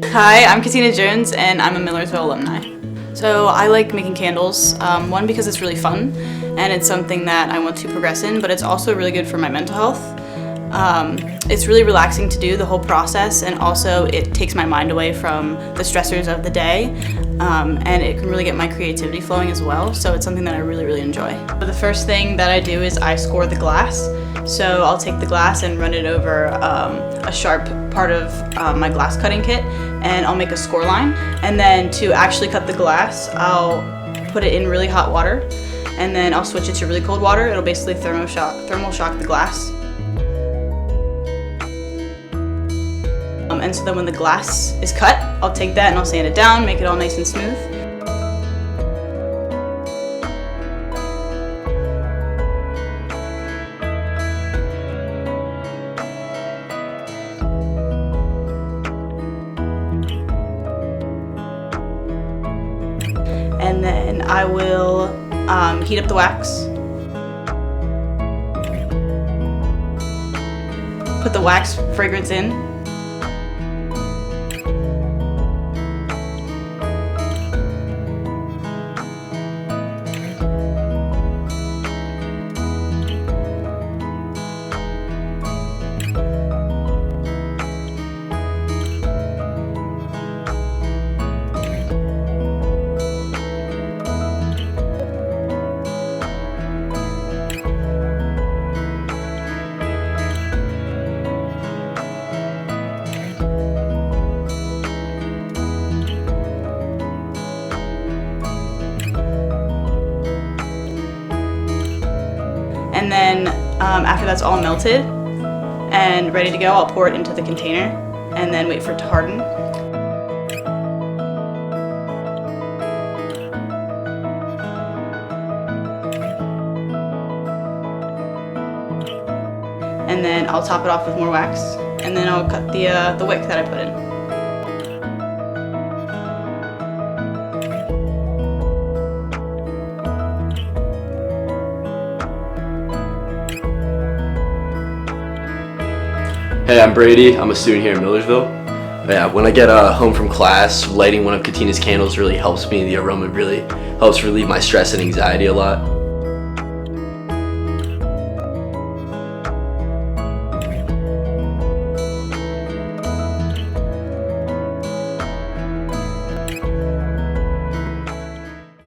Hi, I'm Katina Jones and I'm a Millersville alumni. So I like making candles, one because it's really fun and it's something that I want to progress in, but it's also really good for my mental health. It's really relaxing to do the whole process, and also it takes my mind away from the stressors of the day, and it can really get my creativity flowing as well, so it's something that I really enjoy. The first thing that I do is I score the glass. So I'll take the glass and run it over a sharp part of my glass cutting kit, and I'll make a score line. And then to actually cut the glass, I'll put it in really hot water, and then I'll switch it to really cold water. It'll basically thermal shock the glass. And so then when the glass is cut, I'll take that and I'll sand it down, make it all nice and smooth. And then I will heat up the wax. Put the wax fragrance in. And then after that's all melted and ready to go, I'll pour it into the container and then wait for it to harden. And then I'll top it off with more wax, and then I'll cut the wick that I put in. Hey, I'm Brady. I'm a student here in Millersville. Yeah, when I get home from class, lighting one of Katina's candles really helps me. The aroma really helps relieve my stress and anxiety a lot.